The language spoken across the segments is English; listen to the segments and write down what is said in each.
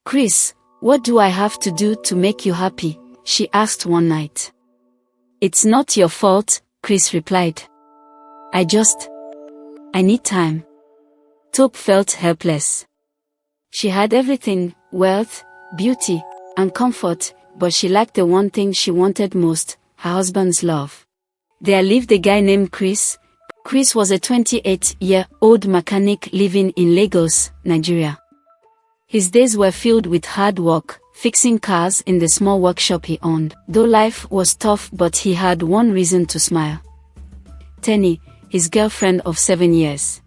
"Chris, what do I have to do to make you happy?" she asked one night. "It's not your fault," Chris replied. I need time." Taupe felt helpless. She had everything: wealth, beauty, and comfort, but she lacked the one thing she wanted most: her husband's love. There lived a guy named Chris. Chris was a 28-year-old mechanic living in Lagos, Nigeria. His days were filled with hard work, fixing cars in the small workshop he owned. Though life was tough, but he had one reason to smile: Teni, his girlfriend of 7 years.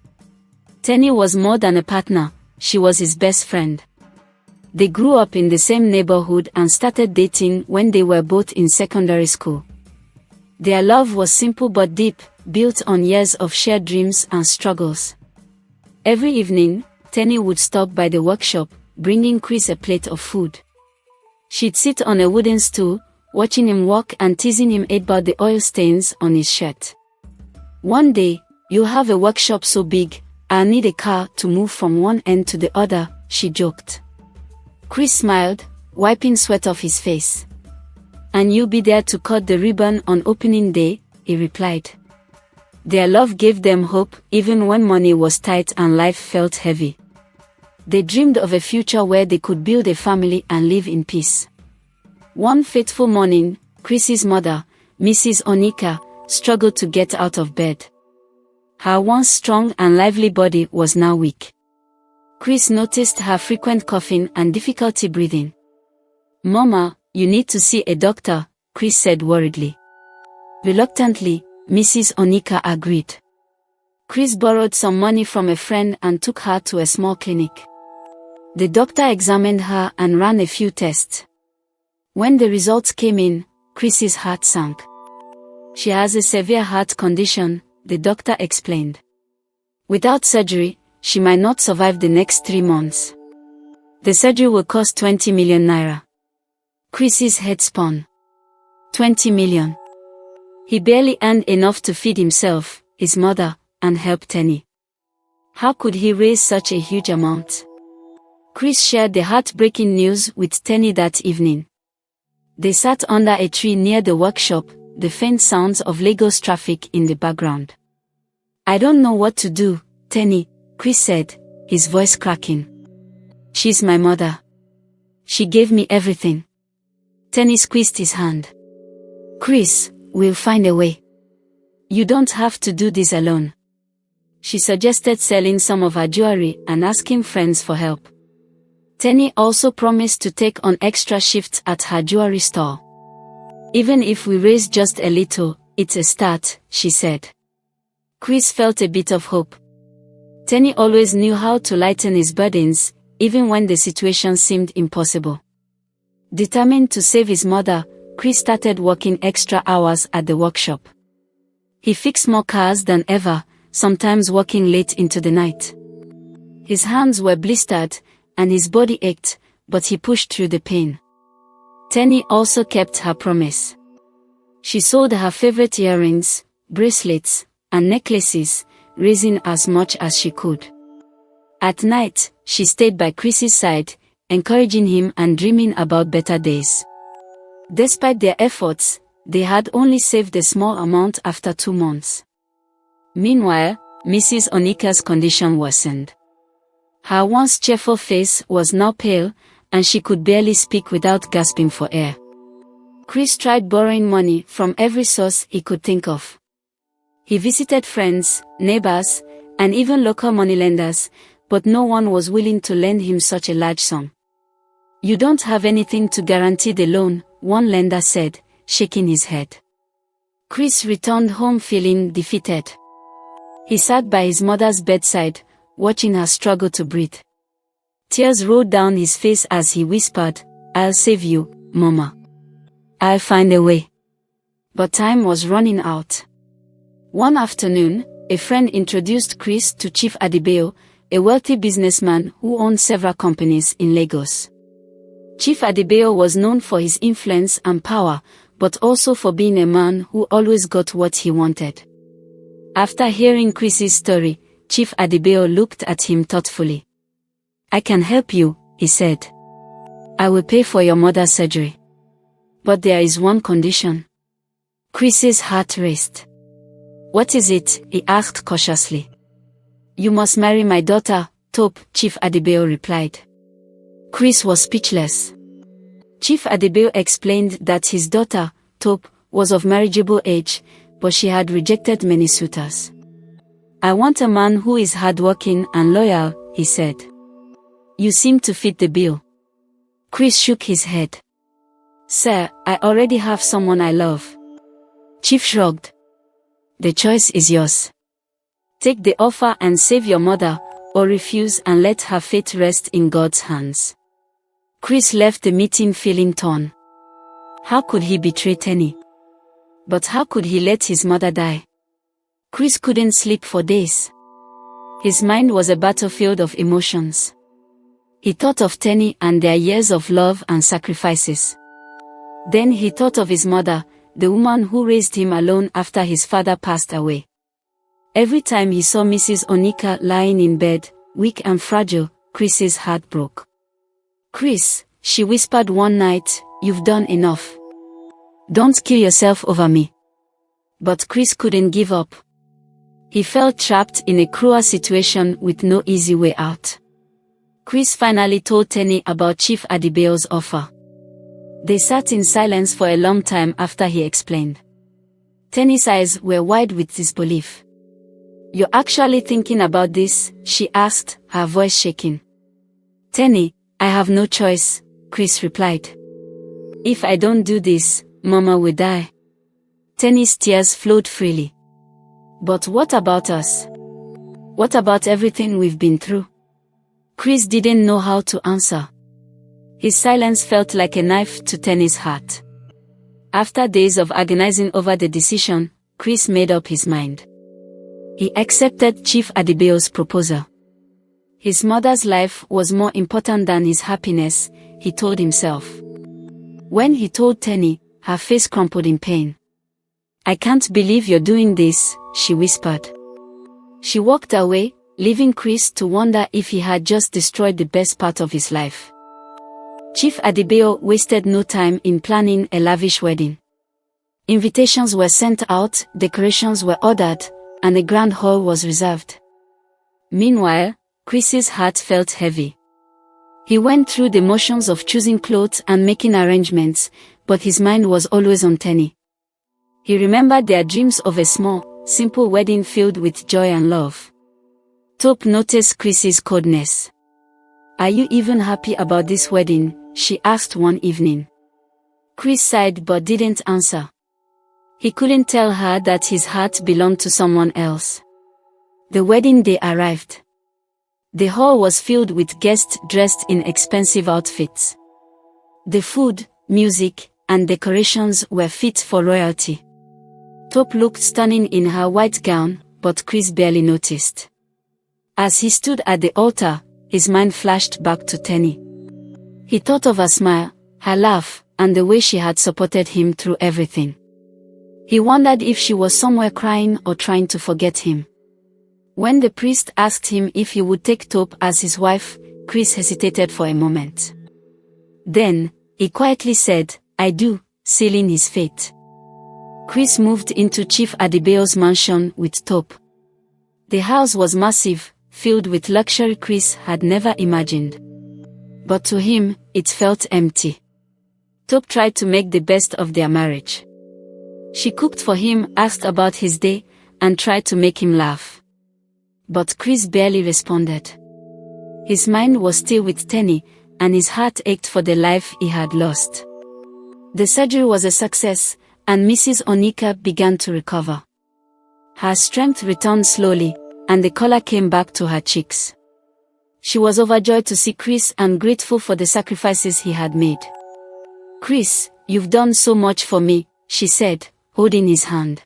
Teni was more than a partner, she was his best friend. They grew up in the same neighborhood and started dating when they were both in secondary school. Their love was simple but deep, built on years of shared dreams and struggles. Every evening, Teni would stop by the workshop, bringing Chris a plate of food. She'd sit on a wooden stool, watching him work and teasing him about the oil stains on his shirt. "One day, you'll have a workshop so big, I'll need a car to move from one end to the other," she joked. Chris smiled, wiping sweat off his face. "And you'll be there to cut the ribbon on opening day," he replied. Their love gave them hope, even when money was tight and life felt heavy. They dreamed of a future where they could build a family and live in peace. One fateful morning, Chris's mother, Mrs. Onika, struggled to get out of bed. Her once strong and lively body was now weak. Chris noticed her frequent coughing and difficulty breathing. "Mama, you need to see a doctor," Chris said worriedly. Reluctantly, Mrs. Onika agreed. Chris borrowed some money from a friend and took her to a small clinic. The doctor examined her and ran a few tests. When the results came in, Chris's heart sank. "She has a severe heart condition," the doctor explained. "Without surgery, she might not survive the next 3 months. The surgery will cost 20 million naira. Chris's head spun. 20 million. He barely earned enough to feed himself, his mother, and help Teni. How could he raise such a huge amount? Chris shared the heartbreaking news with Teni that evening. They sat under a tree near the workshop, the faint sounds of Lagos traffic in the background. "I don't know what to do, Teni," Chris said, his voice cracking. "She's my mother. She gave me everything." Teni squeezed his hand. "Chris, we'll find a way. You don't have to do this alone." She suggested selling some of her jewelry and asking friends for help. Teni also promised to take on extra shifts at her jewelry store. "Even if we raise just a little, it's a start," she said. Chris felt a bit of hope. Teni always knew how to lighten his burdens, even when the situation seemed impossible. Determined to save his mother, Chris started working extra hours at the workshop. He fixed more cars than ever, sometimes working late into the night. His hands were blistered, and his body ached, but he pushed through the pain. Teni also kept her promise. She sold her favorite earrings, bracelets, and necklaces, raising as much as she could. At night, she stayed by Chris's side, encouraging him and dreaming about better days. Despite their efforts, they had only saved a small amount after 2 months. Meanwhile, Mrs. Onika's condition worsened. Her once cheerful face was now pale, and she could barely speak without gasping for air. Chris tried borrowing money from every source he could think of. He visited friends, neighbors, and even local moneylenders, but no one was willing to lend him such a large sum. "You don't have anything to guarantee the loan," one lender said, shaking his head. Chris returned home feeling defeated. He sat by his mother's bedside, watching her struggle to breathe. Tears rolled down his face as he whispered, "I'll save you, Mama. I'll find a way." But time was running out. One afternoon, a friend introduced Chris to Chief Adebayo, a wealthy businessman who owned several companies in Lagos. Chief Adebayo was known for his influence and power, but also for being a man who always got what he wanted. After hearing Chris's story, Chief Adebayo looked at him thoughtfully. "I can help you," he said. I will pay for your mother's surgery. But there is one condition. Chris's heart raced. What is it? He asked cautiously. You must marry my daughter, Tope, Chief Adebayo replied. Chris was speechless. Chief Adebayo explained that his daughter, Tope, was of marriageable age, but she had rejected many suitors. I want a man who is hardworking and loyal, he said. You seem to fit the bill. Chris shook his head. Sir, I already have someone I love. Chief shrugged. The choice is yours. Take the offer and save your mother, or refuse and let her fate rest in God's hands. Chris left the meeting feeling torn. How could he betray Teni? But how could he let his mother die? Chris couldn't sleep for days. His mind was a battlefield of emotions. He thought of Teni and their years of love and sacrifices. Then he thought of his mother, the woman who raised him alone after his father passed away. Every time he saw Mrs. Onika lying in bed, weak and fragile, Chris's heart broke. Chris, she whispered one night, you've done enough. Don't kill yourself over me. But Chris couldn't give up. He felt trapped in a cruel situation with no easy way out. Chris finally told Teni about Chief Adebayo's offer. They sat in silence for a long time after he explained. Teni's eyes were wide with disbelief. You're actually thinking about this? She asked, her voice shaking. Teni, I have no choice, Chris replied. If I don't do this, Mama will die. Teni's tears flowed freely. But what about us? What about everything we've been through? Chris didn't know how to answer. His silence felt like a knife to Teni's heart. After days of agonizing over the decision, Chris made up his mind. He accepted Chief Adebayo's proposal. His mother's life was more important than his happiness, he told himself. When he told Teni, her face crumpled in pain. I can't believe you're doing this, she whispered. She walked away, leaving Chris to wonder if he had just destroyed the best part of his life. Chief Adebayo wasted no time in planning a lavish wedding. Invitations were sent out, decorations were ordered, and a grand hall was reserved. Meanwhile, Chris's heart felt heavy. He went through the motions of choosing clothes and making arrangements, but his mind was always on Teni. He remembered their dreams of a small, simple wedding filled with joy and love. Tope noticed Chris's coldness. Are you even happy about this wedding? She asked one evening. Chris sighed but didn't answer. He couldn't tell her that his heart belonged to someone else. The wedding day arrived. The hall was filled with guests dressed in expensive outfits. The food, music, and decorations were fit for royalty. Tope looked stunning in her white gown, but Chris barely noticed. As he stood at the altar, his mind flashed back to Teni. He thought of her smile, her laugh, and the way she had supported him through everything. He wondered if she was somewhere crying or trying to forget him. When the priest asked him if he would take Tope as his wife, Chris hesitated for a moment. Then, he quietly said, I do, sealing his fate. Chris moved into Chief Adebayo's mansion with Tope. The house was massive, filled with luxury Chris had never imagined. But to him, it felt empty. Tope tried to make the best of their marriage. She cooked for him, asked about his day, and tried to make him laugh. But Chris barely responded. His mind was still with Teni, and his heart ached for the life he had lost. The surgery was a success, and Mrs. Onika began to recover. Her strength returned slowly, and the color came back to her cheeks. She was overjoyed to see Chris and grateful for the sacrifices he had made. Chris, you've done so much for me, she said, holding his hand.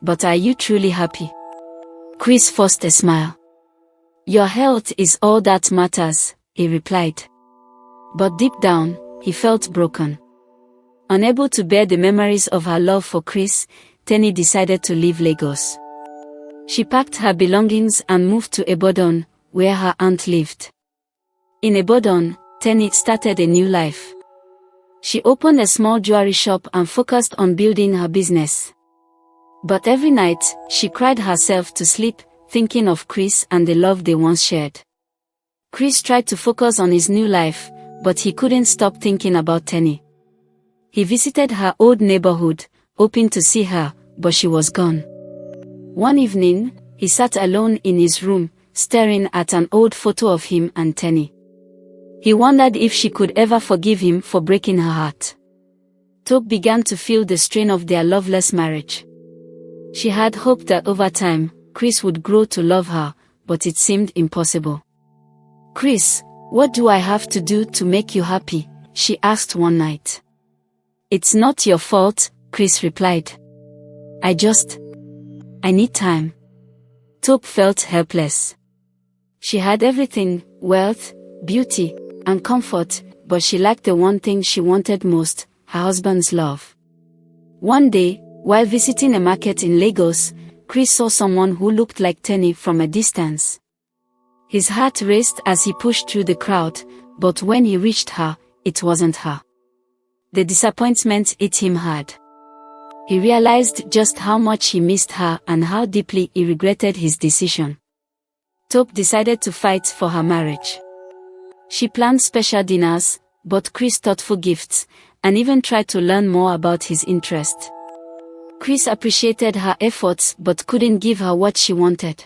But are you truly happy? Chris forced a smile. Your health is all that matters, he replied. But deep down, he felt broken. Unable to bear the memories of her love for Chris, Teni decided to leave Lagos. She packed her belongings and moved to Ibadan, where her aunt lived. In Ibadan, Teni started a new life. She opened a small jewelry shop and focused on building her business. But every night, she cried herself to sleep, thinking of Chris and the love they once shared. Chris tried to focus on his new life, but he couldn't stop thinking about Teni. He visited her old neighborhood, hoping to see her, but she was gone. One evening, he sat alone in his room, staring at an old photo of him and Teni. He wondered if she could ever forgive him for breaking her heart. Tope began to feel the strain of their loveless marriage. She had hoped that over time, Chris would grow to love her, but it seemed impossible. "Chris, what do I have to do to make you happy?" she asked one night. "It's not your fault," Chris replied. I need time." Tope felt helpless. She had everything, wealth, beauty, and comfort, but she lacked the one thing she wanted most, her husband's love. One day, while visiting a market in Lagos, Chris saw someone who looked like Teni from a distance. His heart raced as he pushed through the crowd, but when he reached her, it wasn't her. The disappointment hit him hard. He realized just how much he missed her and how deeply he regretted his decision. Tope decided to fight for her marriage. She planned special dinners, bought Chris thoughtful gifts, and even tried to learn more about his interest. Chris appreciated her efforts but couldn't give her what she wanted.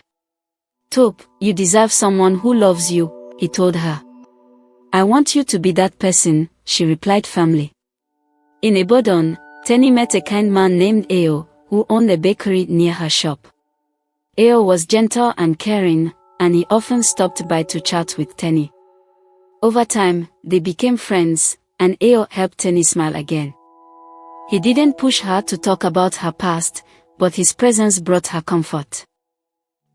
"Tope, you deserve someone who loves you," he told her. "I want you to be that person," she replied firmly. In Ibadan, Teni met a kind man named Ayo, who owned a bakery near her shop. Ayo was gentle and caring, and he often stopped by to chat with Teni. Over time, they became friends, and Ayo helped Teni smile again. He didn't push her to talk about her past, but his presence brought her comfort.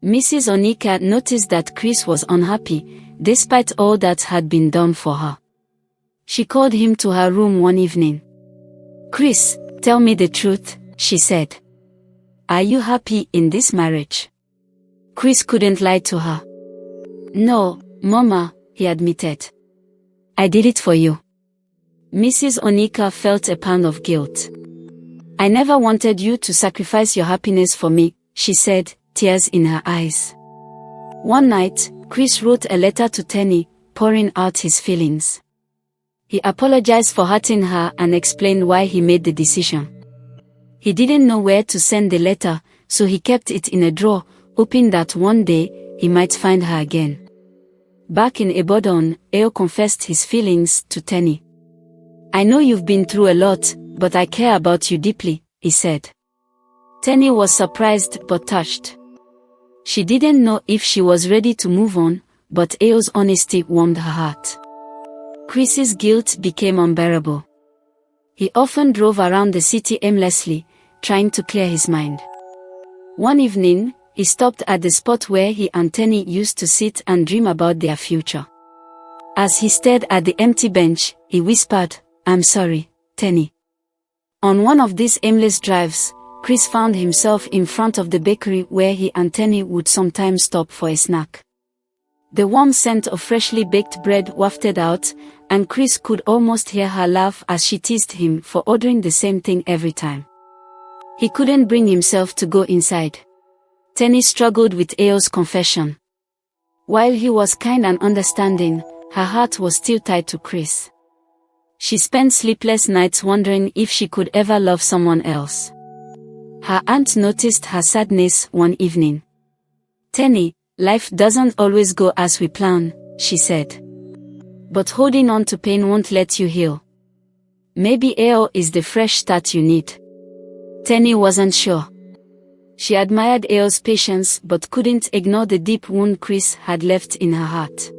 Mrs. Onika noticed that Chris was unhappy, despite all that had been done for her. She called him to her room one evening. "Chris, tell me the truth," she said. "Are you happy in this marriage?" Chris couldn't lie to her. "No, Mama," he admitted. "I did it for you." Mrs. Onika felt a pound of guilt. "I never wanted you to sacrifice your happiness for me," she said, tears in her eyes. One night, Chris wrote a letter to Teni, pouring out his feelings. He apologized for hurting her and explained why he made the decision. He didn't know where to send the letter, so he kept it in a drawer, hoping that one day, he might find her again. Back in Ibadan, Ayo confessed his feelings to Teni. "I know you've been through a lot, but I care about you deeply," he said. Teni was surprised but touched. She didn't know if she was ready to move on, but Ayo's honesty warmed her heart. Chris's guilt became unbearable. He often drove around the city aimlessly, trying to clear his mind. One evening, he stopped at the spot where he and Teni used to sit and dream about their future. As he stared at the empty bench, he whispered, "I'm sorry, Teni." On one of these aimless drives, Chris found himself in front of the bakery where he and Teni would sometimes stop for a snack. The warm scent of freshly baked bread wafted out, and Chris could almost hear her laugh as she teased him for ordering the same thing every time. He couldn't bring himself to go inside. Teni struggled with Ayo's confession. While he was kind and understanding, her heart was still tied to Chris. She spent sleepless nights wondering if she could ever love someone else. Her aunt noticed her sadness one evening. "Teni, life doesn't always go as we plan," she said. "But holding on to pain won't let you heal. Maybe Ayo is the fresh start you need." Teni wasn't sure. She admired Ayo's patience but couldn't ignore the deep wound Chris had left in her heart.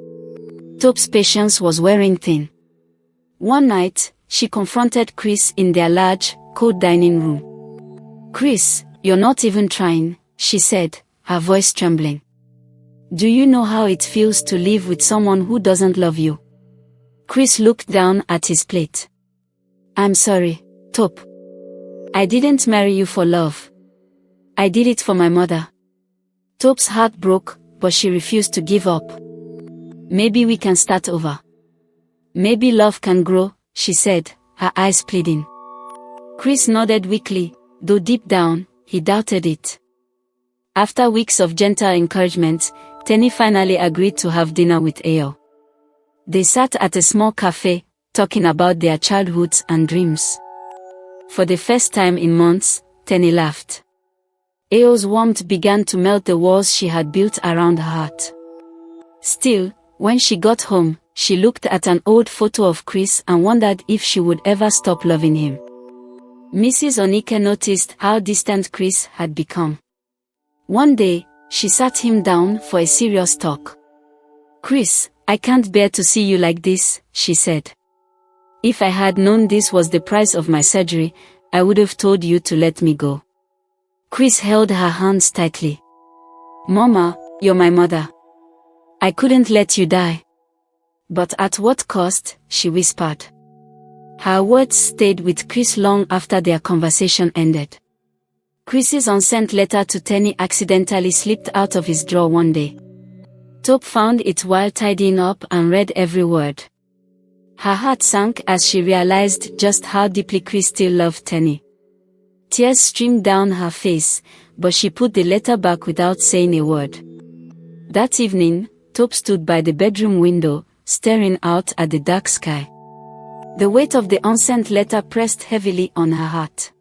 Tope's patience was wearing thin. One night, she confronted Chris in their large, cold dining room. "Chris, you're not even trying," she said, her voice trembling. "Do you know how it feels to live with someone who doesn't love you?" Chris looked down at his plate. "I'm sorry, Tope. I didn't marry you for love. I did it for my mother." Tope's heart broke, but she refused to give up. "Maybe we can start over. Maybe love can grow, she said, her eyes pleading. Chris nodded weakly, though deep down, he doubted it. After weeks of gentle encouragement, Teni finally agreed to have dinner with Ao. They sat at a small cafe, talking about their childhoods and dreams. For the first time in months, Teni laughed. Ao's warmth began to melt the walls she had built around her heart. Still, when she got home, she looked at an old photo of Chris and wondered if she would ever stop loving him. Mrs. Onike noticed how distant Chris had become. One day, she sat him down for a serious talk. "Chris, I can't bear to see you like this," she said. "If I had known this was the price of my surgery, I would have told you to let me go." Chris held her hands tightly. "Mama, you're my mother. I couldn't let you die." "But at what cost?" she whispered. Her words stayed with Chris long after their conversation ended. Chris's unsent letter to Teni accidentally slipped out of his drawer one day. Taupe found it while tidying up and read every word. Her heart sank as she realized just how deeply Chris still loved Teni. Tears streamed down her face, but she put the letter back without saying a word. That evening, Taupe stood by the bedroom window, staring out at the dark sky. The weight of the unsent letter pressed heavily on her heart.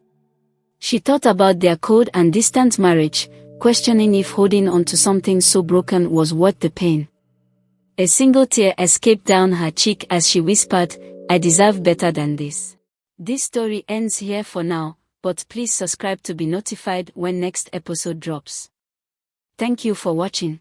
She thought about their cold and distant marriage, questioning if holding on to something so broken was worth the pain. A single tear escaped down her cheek as she whispered, "I deserve better than this." This story ends here for now, but please subscribe to be notified when next episode drops. Thank you for watching.